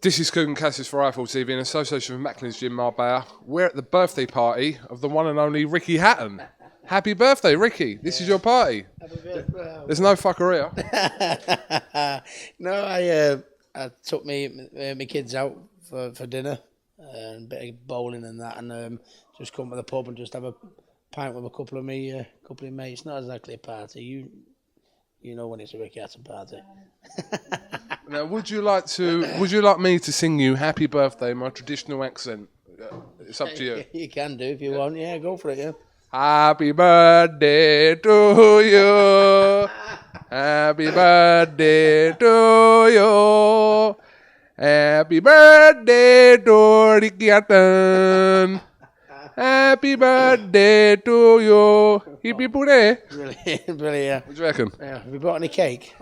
This is Kugan Cassis for Rifle TV in association with Macklin's Gym Marbella. We're at the birthday party of the one and only Ricky Hatton. Happy birthday, Ricky. This is your party. There's no fuckery. No, I took my kids out for dinner and a bit of bowling and that, and just come to the pub and just have a pint with a couple of mates. Not exactly a party. You know when it's a Ricky Hatton party. Now, would you like me to sing you "Happy Birthday" in my traditional accent? It's up to you. You can do if you want. Yeah, go for it. Yeah. Happy birthday to you. Happy birthday to you. Happy birthday to Ricky Hatton. Happy birthday to you. Hip hip hooray. Brilliant. What do you reckon? Yeah. Have you brought any cake?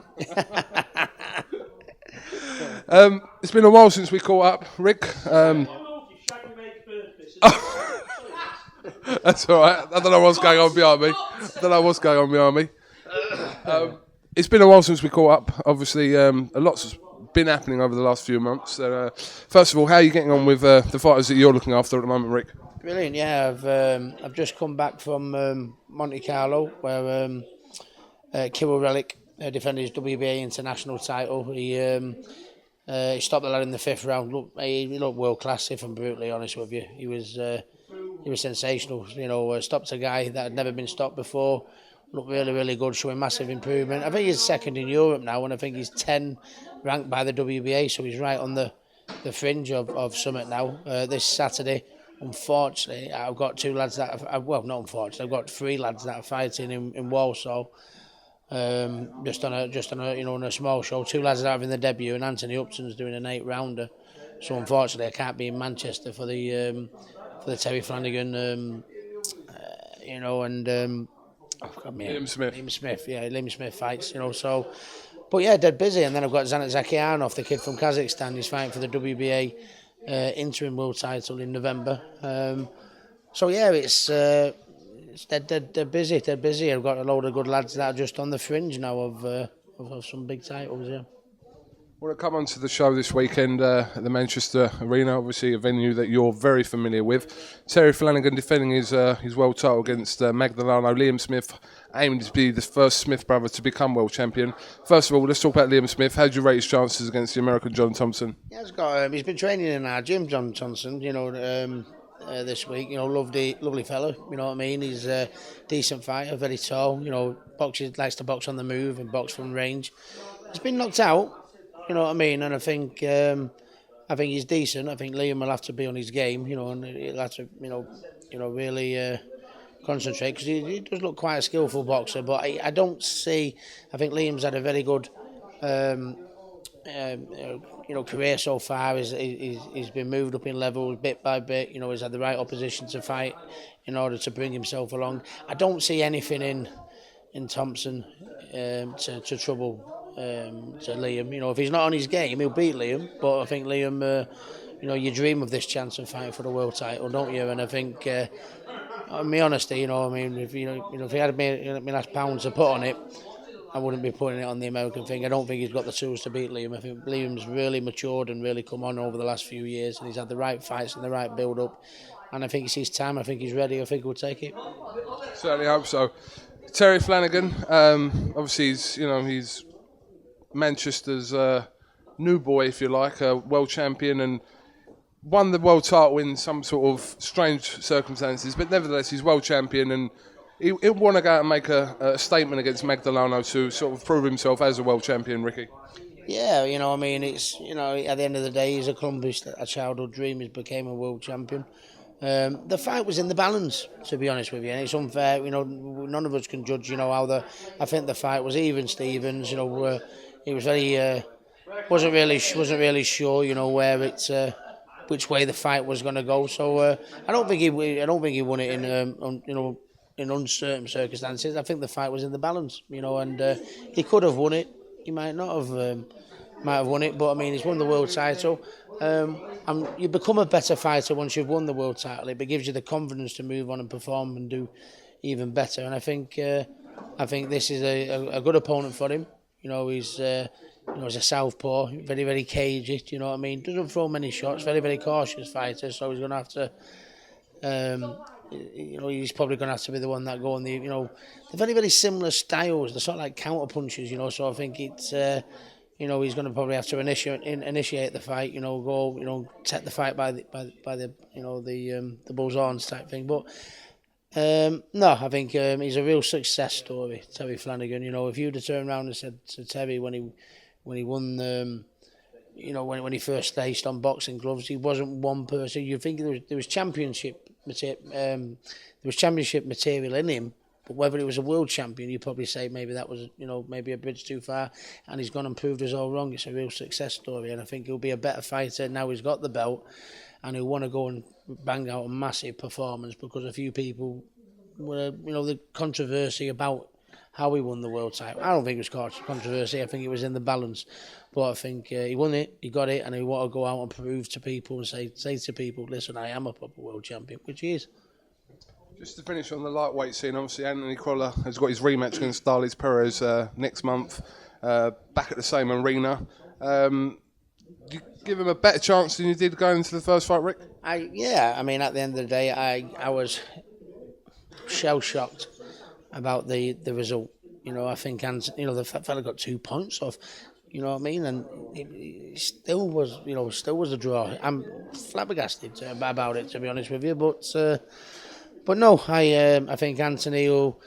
It's been a while since we caught up, Rick. That's all right. I don't know what's going on behind me. It's been a while since we caught up. Obviously, a lot's been happening over the last few months. First of all, how are you getting on with the fighters that you're looking after at the moment, Rick? Brilliant. Yeah, I've just come back from Monte Carlo, where Kirill Relic defended his WBA international title. He stopped the lad in the fifth round. He looked world class, if I'm brutally honest with you. He was sensational. You know, stopped a guy that had never been stopped before. Looked really, really good, showing massive improvement. I think he's second in Europe now, and I think he's 10 ranked by the WBA, so he's right on the fringe of Summit now. This Saturday, unfortunately, I've got two lads that not unfortunately, I've got three lads that are fighting in Warsaw. Just on a small show. Two lads are having the debut, and Anthony Upton's doing an 8-rounder. So unfortunately, I can't be in Manchester for the Terry Flanagan, Liam Smith fights. So. But yeah, dead busy. And then I've got Zanat Zakhianov, the kid from Kazakhstan. He's fighting for the WBA interim world title in November. So yeah, it's dead busy. I've got a load of good lads that are just on the fringe now of some big titles. Yeah. Well, come on to the show this weekend at the Manchester Arena, obviously a venue that you're very familiar with. Terry Flanagan defending his world title against Magdaleno. Liam Smith aiming to be the first Smith brother to become world champion. First of all, let's talk about Liam Smith. How do you rate his chances against the American John Thompson? Yeah, he's been training in our gym, John Thompson. This week. Lovely fellow. You know what I mean. He's a decent fighter, very tall. Likes to box on the move and box from range. He's been knocked out. You know what I mean, and I think he's decent. I think Liam will have to be on his game, and he'll have to, really concentrate, because he does look quite a skillful boxer. But I don't see. I think Liam's had a very good, career so far. He's been moved up in levels bit by bit. He's had the right opposition to fight in order to bring himself along. I don't see anything in Thompson to trouble. To Liam, if he's not on his game, he'll beat Liam. But I think Liam, you dream of this chance of fighting for the world title, don't you? And I think, in my honesty, if he had me last pound to put on it, I wouldn't be putting it on the American thing. I don't think he's got the tools to beat Liam. I think Liam's really matured and really come on over the last few years, and he's had the right fights and the right build-up. And I think it's his time. I think he's ready. I think he'll take it. Certainly hope so. Terry Flanagan, obviously, he's Manchester's new boy, if you like, a world champion, and won the world title in some sort of strange circumstances, but nevertheless he's world champion, and he'll want to go out and make a statement against Magdaleno to sort of prove himself as a world champion, Ricky. Yeah, it's, at the end of the day, he's accomplished a childhood dream. He became a world champion. The fight was in the balance, to be honest with you, and it's unfair. None of us can judge. I think the fight was even. Stevens, he was very wasn't really sure. Where which way the fight was going to go. So I don't think he won it in uncertain circumstances. I think the fight was in the balance. And he could have won it. He might not have. Might have won it, but he's won the world title. You become a better fighter once you've won the world title. It gives you the confidence to move on and perform and do even better. And I think this is a good opponent for him. He's he's a southpaw, very, very cagey, do you know what I mean? Doesn't throw many shots, very, very cautious fighter, so he's going to have to, he's probably going to have to be the one that go on the, they're very, very similar styles. They're sort of like counter punches, so I think it's, he's going to probably have to initiate the fight, go, set the fight by the bull's horns type thing. But no, I think he's a real success story, Terry Flanagan. If you'd have turned around and said to Terry when he won, when he first faced on boxing gloves, he wasn't one person. You think there was championship material in him, but whether he was a world champion, you'd probably say maybe that was maybe a bridge too far, and he's gone and proved us all wrong. It's a real success story, and I think he'll be a better fighter now he's got the belt, and he'll want to go and bang out a massive performance, because a few people were, the controversy about how he won the world title. I don't think it was controversy. I think it was in the balance. But I think he won it, he got it, and he want to go out and prove to people and say to people, listen, I am a proper world champion, which he is. Just to finish on the lightweight scene, obviously Anthony Crolla has got his rematch against Darlis Perez next month, back at the same arena. You give him a better chance than you did going into the first fight, Rick? At the end of the day, I was shell-shocked about the result. I think the fella got 2 points off. You know what I mean? And it still was, a draw. I'm flabbergasted about it, to be honest with you. But no, I think Anthony will,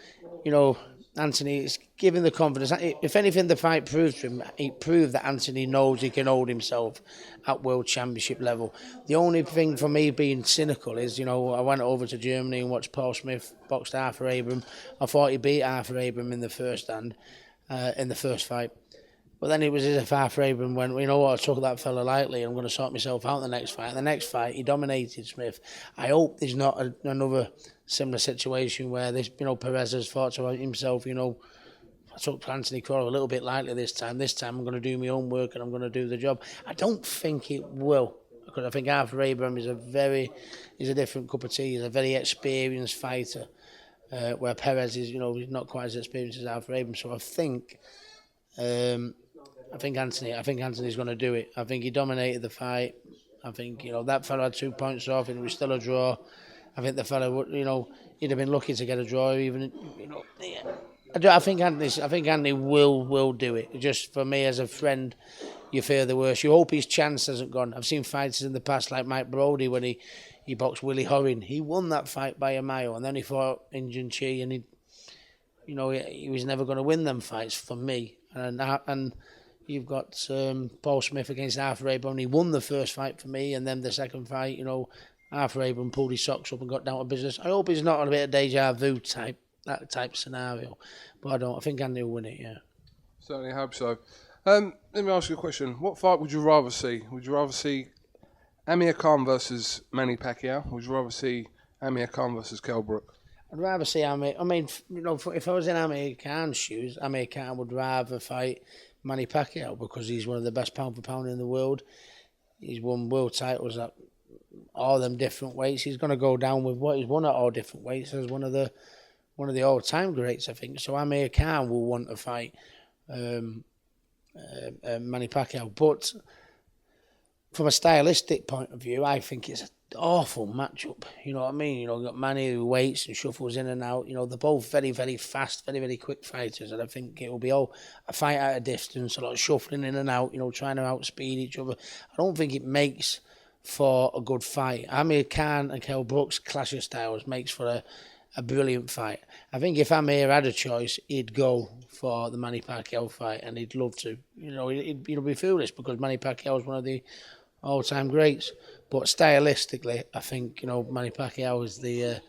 Anthony is giving the confidence. If anything, the fight proved to him. It proved that Anthony knows he can hold himself at world championship level. The only thing for me being cynical is, I went over to Germany and watched Paul Smith box Arthur Abraham. I thought he beat Arthur Abraham in the first fight. But then it was as if Arthur Abraham went, I took that fella lightly. I'm going to sort myself out in the next fight. And the next fight, he dominated Smith. I hope there's not another similar situation where this, Perez has thought to himself, I took Anthony Crolla a little bit lightly this time. This time I'm going to do my own work and I'm going to do the job. I don't think it will, because I think Arthur Abraham is a different cup of tea. He's a very experienced fighter, where Perez is, he's not quite as experienced as Arthur Abraham. So I think Anthony's going to do it. I think he dominated the fight. I think, that fella had 2 points off and it was still a draw. I think the fella would, he'd have been lucky to get a draw even, I think Anthony will do it. Just for me as a friend, you fear the worst. You hope his chance hasn't gone. I've seen fighters in the past like Mike Brody when he boxed Willie Horin. He won that fight by a mile, and then he fought Injun Chi, and he was never going to win them fights for me. And you've got Paul Smith against Arthur Abraham. He won the first fight for me, and then the second fight, Arthur Abraham pulled his socks up and got down to business. I hope he's not on a bit of deja vu type scenario, but I don't. I think Andy will win it. Yeah, certainly hope so. Let me ask you a question. What fight would you rather see? Would you rather see Amir Khan versus Manny Pacquiao? Or would you rather see Amir Khan versus Kell Brook? I'd rather see Amir. I mean, if I was in Amir Khan's shoes, Amir Khan would rather fight Manny Pacquiao because he's one of the best pound for pound in the world. He's won world titles at all them different weights. He's going to go down with what he's won at all different weights as one of the all-time greats, I think. So Amir Khan will want to fight Manny Pacquiao. But from a stylistic point of view, I think it's an awful matchup. You know what I mean? You've got Manny who waits and shuffles in and out. They're both very, very fast, very, very quick fighters. And I think it will be all a fight at a distance, a lot of shuffling in and out, trying to outspeed each other. I don't think it makes for a good fight. Amir Khan and Kell Brook's clash of styles makes for a brilliant fight. I think if Amir had a choice, he'd go for the Manny Pacquiao fight, and he'd love to. He'd be foolish because Manny Pacquiao is one of the all-time greats. But stylistically, I think Manny Pacquiao is the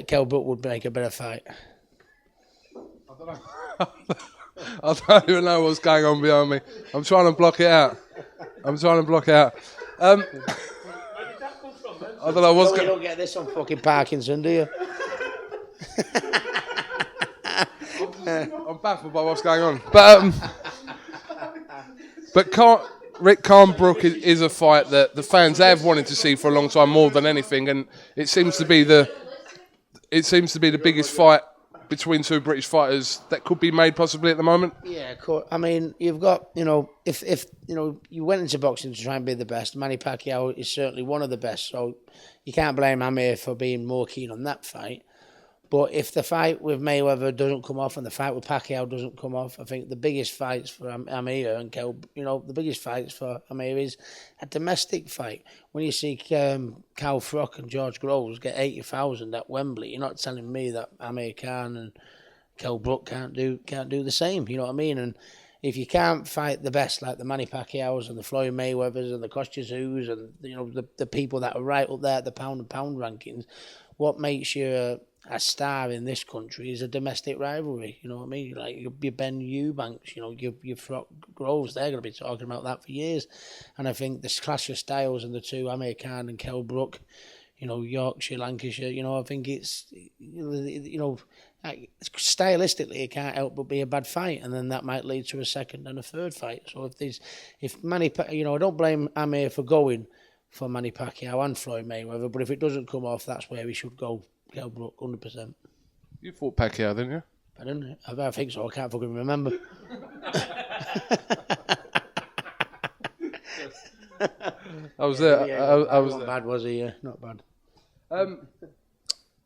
Kell Brook would make a better fight. I don't know. I don't even know what's going on behind me. I'm trying to block it out. I don't know what's going on. You don't get this on fucking Parkinson, do you? I'm baffled by what's going on. But Rick Khan Brook is a fight that the fans have wanted to see for a long time, more than anything, and it seems to be the biggest fight between two British fighters that could be made possibly at the moment? Yeah, of course. I mean, you've got, if you went into boxing to try and be the best, Manny Pacquiao is certainly one of the best. So you can't blame Amir for being more keen on that fight. But if the fight with Mayweather doesn't come off and the fight with Pacquiao doesn't come off, I think the biggest fights for Amir and Kel, the biggest fights for Amir is a domestic fight. When you see Cal Froch and George Groves get 80,000 at Wembley, you're not telling me that Amir Khan and Kel Brook can't do the same. You know what I mean? And if you can't fight the best, like the Manny Pacquiaos and the Floyd Mayweathers and the Kostya Tszus and the people that are right up there at the pound and pound rankings, what makes you a star in this country is a domestic rivalry. You know what I mean? Like your Ben Eubanks, your Froch Groves, they're going to be talking about that for years. And I think this clash of styles and the two, Amir Khan and Kell Brook, Yorkshire, Lancashire, I think it's, stylistically it can't help but be a bad fight, and then that might lead to a second and a third fight. So if Manny, I don't blame Amir for going for Manny Pacquiao and Floyd Mayweather, but if it doesn't come off, that's where he should go. Kell Brook, 100%. You fought Pacquiao, didn't you? I didn't. I think so. I can't fucking remember. I was there. Yeah, I was not there. bad, was he? Yeah, not bad.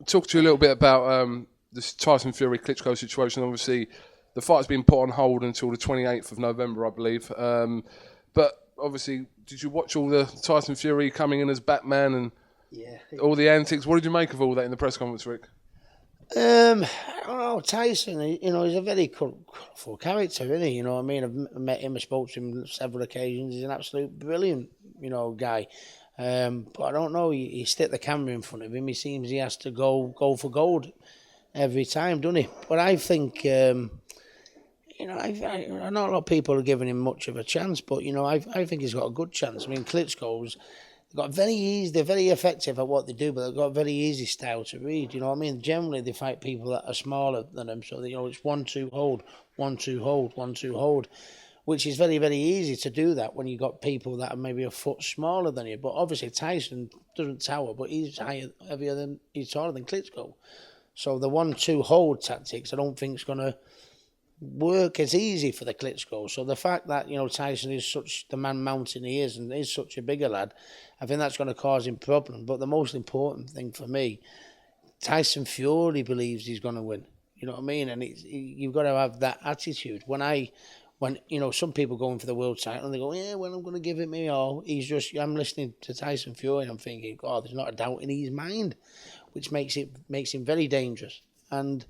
Talk to you a little bit about this Tyson Fury Klitschko situation. Obviously, the fight's been put on hold until the 28th of November, I believe. But obviously, did you watch all the Tyson Fury coming in as Batman and all the antics? What did you make of all that in the press conference, Rick? I don't know, Tyson, he's a very colourful character, isn't he? You know what I mean? I've met him, I spoke to him on several occasions. He's an absolute brilliant, guy. But I don't know, you stick the camera in front of him, he seems he has to go for gold every time, doesn't he? But I think, I know a lot of people are giving him much of a chance, but, I think he's got a good chance. I mean, Klitschko's, they're very effective at what they do, but they've got a very easy style to read. You know what I mean? Generally, they fight people that are smaller than them, so it's 1-2 hold, 1-2 hold, 1-2 hold, which is very, very easy to do that when you've got people that are maybe a foot smaller than you. But obviously, Tyson doesn't tower, but he's he's taller than Klitschko. So the 1-2 hold tactics, I don't think is going to work as easy for the Klitschko. So the fact that Tyson is such the man mountain he is and is such a bigger lad, I think that's going to cause him problems. But the most important thing for me, Tyson Fury believes he's going to win. You know what I mean? And you've got to have that attitude. When some people go in for the world title and they go, yeah, well, I'm going to give it me all. I'm listening to Tyson Fury and I'm thinking, God, there's not a doubt in his mind, which makes him very dangerous. And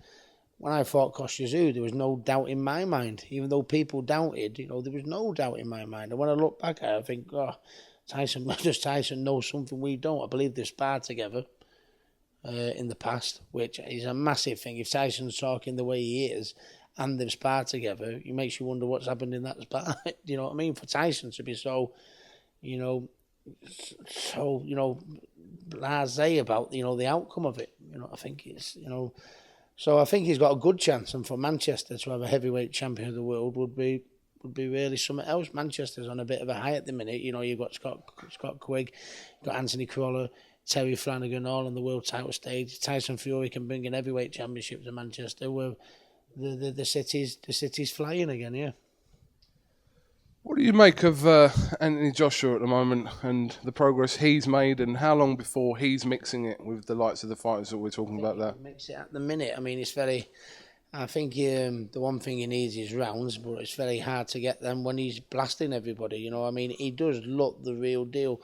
when I fought Kostya Tszyu, there was no doubt in my mind. Even though people doubted, there was no doubt in my mind. And when I look back at it, I think, Tyson knows something we don't. I believe they've sparred together in the past, which is a massive thing. If Tyson's talking the way he is and they've sparred together, it makes you wonder what's happened in that spar. You know what I mean? For Tyson to be so blasé about, the outcome of it. I think it's, So I think he's got a good chance, and for Manchester to have a heavyweight champion of the world would be really something else. Manchester's on a bit of a high at the minute. You've got Scott Quigg, you've got Anthony Crawler, Terry Flanagan, all on the world title stage. Tyson Fury can bring an heavyweight championship to Manchester, where the city's flying again. Yeah. What do you make of Anthony Joshua at the moment and the progress he's made, and how long before he's mixing it with the likes of the fighters that we're talking about there? Mix it at the minute. I mean, it's very... I think the one thing he needs is rounds, but it's very hard to get them when he's blasting everybody. I mean, he does look the real deal.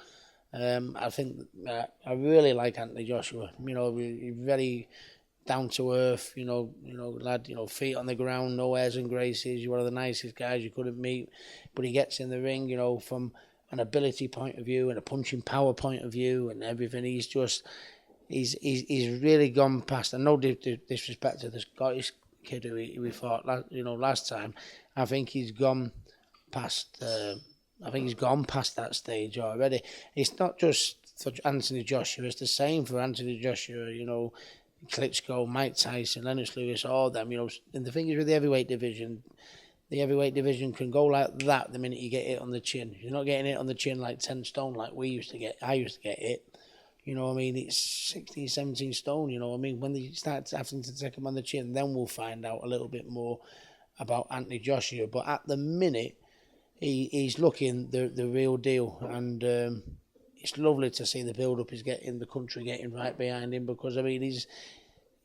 I think I really like Anthony Joshua. He's very down to earth, lad, feet on the ground, no airs and graces. You're one of the nicest guys you couldn't meet. But he gets in the ring, from an ability point of view and a punching power point of view and everything. He's really gone past, and no disrespect to the Scottish kid who we fought last time. I think he's gone past that stage already. It's not just for Anthony Joshua, it's the same for Anthony Joshua, Klitschko, Mike Tyson, Lennox Lewis, all of them, and the thing is with the heavyweight division can go like that the minute you get hit on the chin. You're not getting it on the chin like 10 stone like I used to get hit. You know what I mean? It's 16, 17 stone, you know what I mean? When they start having to take him on the chin, then we'll find out a little bit more about Anthony Joshua. But at the minute, he's looking the real deal. And it's lovely to see the build-up he's getting, the country getting right behind him. Because, I mean, he's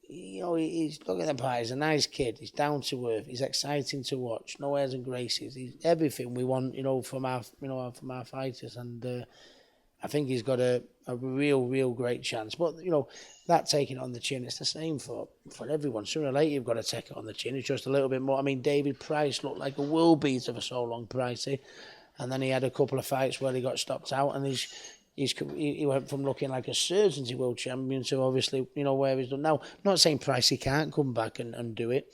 look at the part. He's a nice kid. He's down to earth. He's exciting to watch. No airs and graces. He's everything we want, from our fighters. And I think he's got a real great chance. But, that taking it on the chin, it's the same for everyone. Sooner or later, you've got to take it on the chin. It's just a little bit more. I mean, David Price looked like a world beater for so long, Pricey. And then he had a couple of fights where he got stopped out. And he went from looking like a certainty world champion to obviously, where he's done now. I'm not saying Pricey can't come back and do it.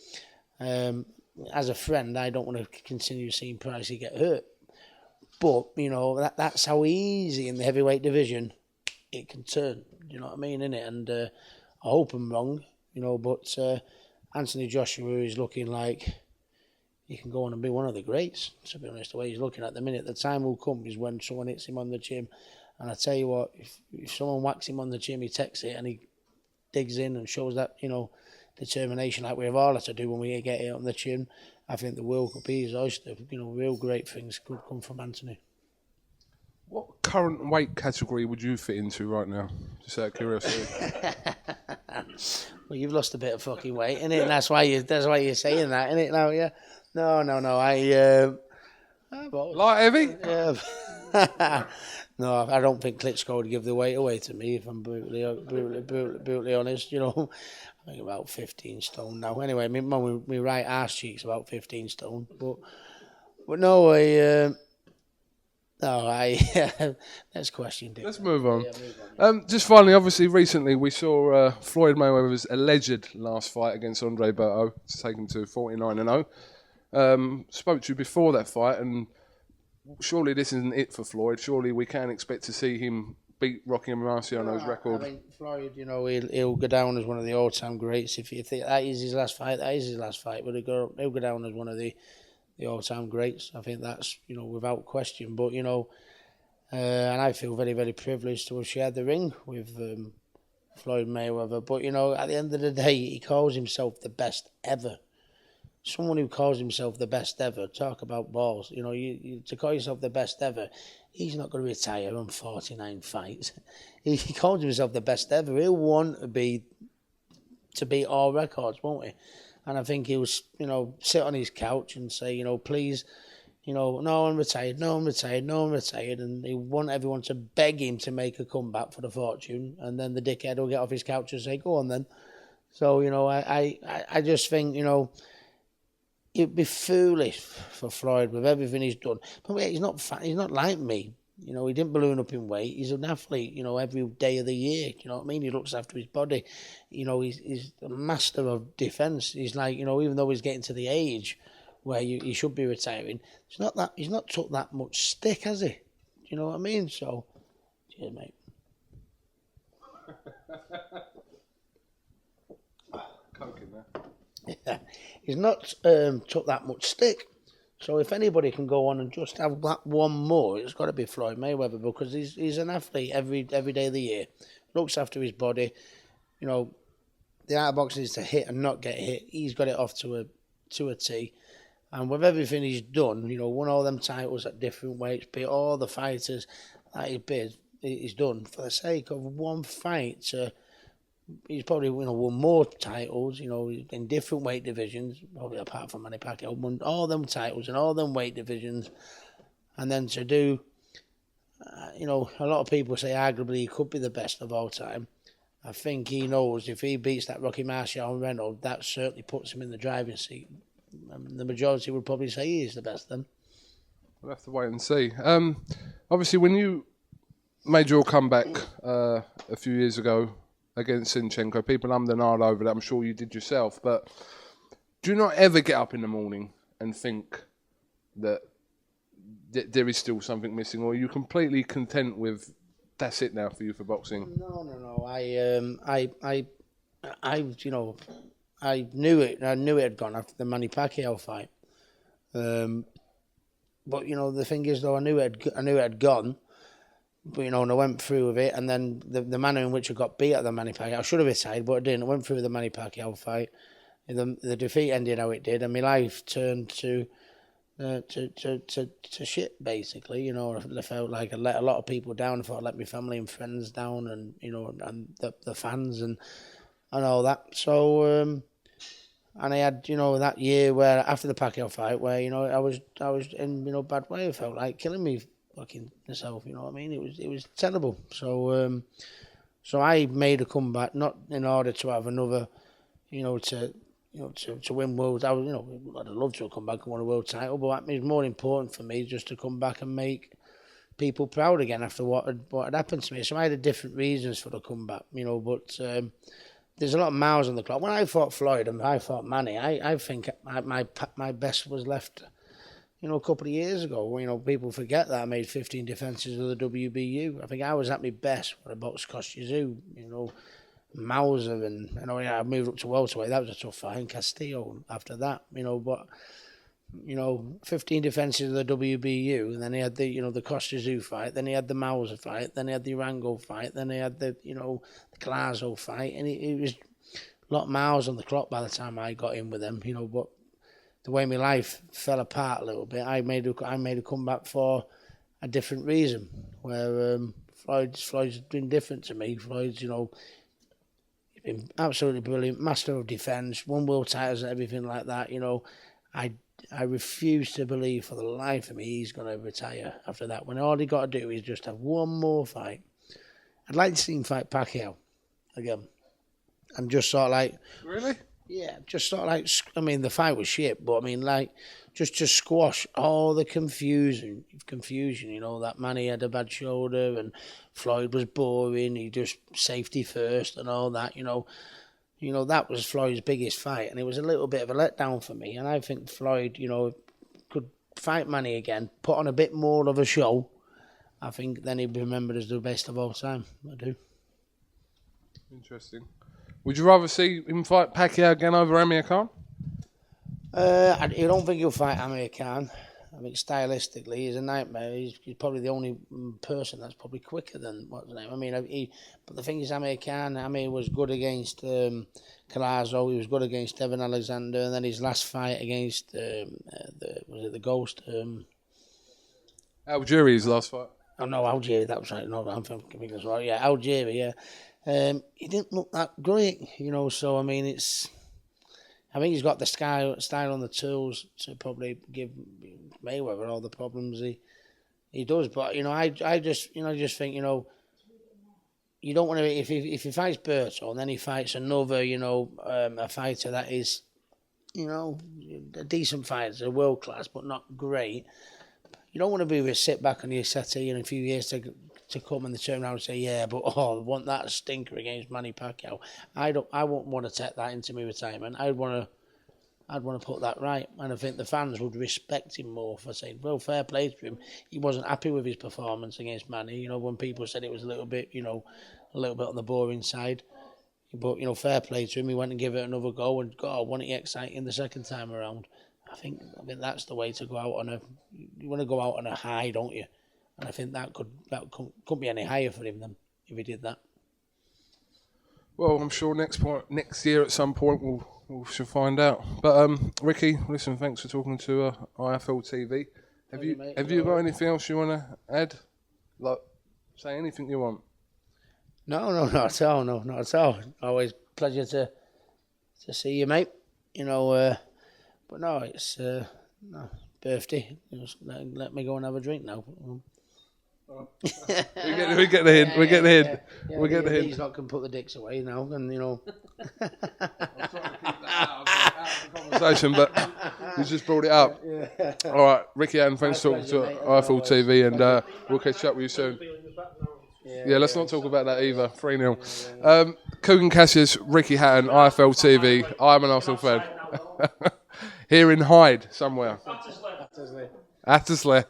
As a friend, I don't want to continue seeing Pricey get hurt. But, that's how easy in the heavyweight division it can turn. You know what I mean, innit? And I hope I'm wrong, but Anthony Joshua is looking like he can go on and be one of the greats, to be honest, the way he's looking at the minute. The time will come is when someone hits him on the chin. And I tell you what, if someone whacks him on the chin, he takes it and he digs in and shows that, determination like we've all had to do when we get it on the chin. I think the World Cup is his oyster. Real great things could come from Anthony. What current weight category would you fit into right now? Just out of curiosity. Well, you've lost a bit of fucking weight, innit? And that's why you're saying that, innit? Now, yeah. No. Light heavy? Yeah. No, I don't think Klitschko would give the weight away to me, if I'm brutally honest. I think about 15 stone now. Anyway, my right arse cheek's about 15 stone. But no, next question, Dick. Let's move on. Yeah, move on. Just finally, obviously, recently we saw Floyd Mayweather's alleged last fight against Andre Berto. It's taken to 49-0. Spoke to you before that fight, and surely this isn't it for Floyd. Surely we can expect to see him beat Rocky Marciano's record. I mean, Floyd, he'll go down as one of the all-time greats. If you think that is his last fight, that is his last fight. But he'll go down as one of the all-time greats. I think that's, without question. But, and I feel very, very privileged to have shared the ring with Floyd Mayweather. But, at the end of the day, he calls himself the best ever. Someone who calls himself the best ever, talk about balls. To call yourself the best ever, he's not going to retire on 49 fights. He calls himself the best ever. He'll want to beat all records, won't he? And I think he'll, sit on his couch and say, please, no one retired, and he want everyone to beg him to make a comeback for the fortune, and then the dickhead will get off his couch and say, go on then. So, I just think, it'd be foolish for Floyd with everything he's done. But he's not like me. He didn't balloon up in weight. He's an athlete, every day of the year. You know what I mean? He looks after his body. He's a master of defence. He's like, even though he's getting to the age where he should be retiring, he's not took that much stick, has he? You know what I mean? So, cheers, mate. Coke in there. Yeah. He's not took that much stick. So if anybody can go on and just have that one more, it's got to be Floyd Mayweather, because he's an athlete every day of the year. Looks after his body. The art of boxing is to hit and not get hit. He's got it off to a T. And with everything he's done, won all them titles at different weights, beat all the fighters that he's done for the sake of one fight. He's probably won more titles, in different weight divisions, probably apart from Manny Pacquiao, won all them titles in all them weight divisions. And then to do, a lot of people say arguably he could be the best of all time. I think he knows if he beats that Rocky Marciano and Reynolds, that certainly puts him in the driving seat. The majority would probably say he is the best then. We'll have to wait and see. Obviously, when you made your comeback a few years ago against Sinchenko, people ummed and ahed over that. I'm sure you did yourself. But do you not ever get up in the morning and think that there is still something missing, or are you completely content with that's it now for you for boxing? No. I knew it. I knew it had gone after the Manny Pacquiao fight. But the thing is, though, I knew it had gone. But, you know, and I went through with it, and then the manner in which I got beat at the Manny Pacquiao, I should have retired, but I didn't. I went through the Manny Pacquiao fight. The defeat ended how it did, and my life turned to shit, basically. You know, I felt like I let a lot of people down. I thought I let my family and friends down, and, you know, and the fans and all that. So, and I had, you know, that year where after the Pacquiao fight, where, you know, I was in, you know, bad way. I felt like killing me fucking myself. You know what I mean? It was terrible. So so I made a comeback, not in order to have another, you know, to win world. I was, you know, I'd love to come back and win a world title, but it was more important for me just to come back and make people proud again after what had happened to me. So I had different reasons for the comeback, you know. But there's a lot of miles on the clock. When I fought Floyd and I fought Manny, I think my best was left, you know, a couple of years ago. You know, people forget that I made 15 defences of the WBU. I think I was at my best when I boxed Kostya, you know, Mauser, and I moved up to welterweight. That was a tough fight. And Castillo after that, you know, but, you know, 15 defences of the WBU, and then he had the, you know, the Kostya fight, then he had the Mauser fight, then he had the Rango fight, then he had the, you know, the Clazo fight, and it was a lot of miles on the clock by the time I got in with them, you know. But the way my life fell apart a little bit, I made a comeback for a different reason. Where Floyd's been different to me. Floyd's, you know, been absolutely brilliant, master of defence, won world titles and everything like that. You know, I refuse to believe for the life of me he's going to retire after that. When all he got to do is just have one more fight. I'd like to see him fight Pacquiao again. I'm just sort of like, Really? yeah, just sort of like, I mean, the fight was shit, but I mean, like, just to squash all the confusion, you know, that Manny had a bad shoulder and Floyd was boring, he just safety first and all that, you know. You know, that was Floyd's biggest fight, and it was a little bit of a letdown for me. And I think Floyd, you know, could fight Manny again, put on a bit more of a show. I think then he'd be remembered as the best of all time. I do. Interesting. Would you rather see him fight Pacquiao again over Amir Khan? I don't think he'll fight Amir Khan. I think stylistically, he's a nightmare. He's probably the only person that's probably quicker than what's his name. I mean, but the thing is, Amir Khan. Amir was good against Collazo. He was good against Devin Alexander, and then his last fight against the Ghost. Algieri's last fight. Oh no, Algieri. That was right. No, I'm thinking that's right. Yeah, Algieri. Yeah. He didn't look that great, you know. So I mean, I think he's got the style on the tools to probably give Mayweather all the problems he does. But you know, I just think, you know, you don't want to, if he fights Berto and then he fights another, you know, a fighter that is, you know, a decent fighter, a world class but not great. You don't want to be able to sit back on your settee in a few years to come and they turn around and say, yeah, but I want that stinker against Manny Pacquiao. I won't want to take that into my retirement. I'd want to put that right, and I think the fans would respect him more for saying, well, fair play to him. He wasn't happy with his performance against Manny. You know, when people said it was a little bit on the boring side, but you know, fair play to him. He went and gave it another go, and God, wasn't he exciting the second time around? I think that's the way to go out you want to go out on a high, don't you? And I think that couldn't be any higher for him than if he did that. Well, I'm sure next year at some point we should find out. But Ricky, listen, thanks for talking to IFL TV. Have you got anything else you want to add? Like, say anything you want. No, not at all. No, not at all. Always pleasure to see you, mate. You know, but no, it's birthday. Just let me go and have a drink now. we get the hint. We get the hint. We get the hint. He's not going to put the dicks away now, and you know. I'm trying to keep that out of the conversation, but you just brought it up. Yeah. All right, Ricky Hatton, thanks for talking to IFL TV, and we'll catch up with you soon. Yeah, let's not talk about that either. 3-0. Kugan Cassius, Ricky Hatton, IFL TV. I'm an Arsenal fan. Here in Hyde, somewhere. Hattersley.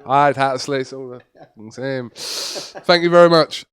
Hyde, Hattersley, it's all the same. Thank you very much.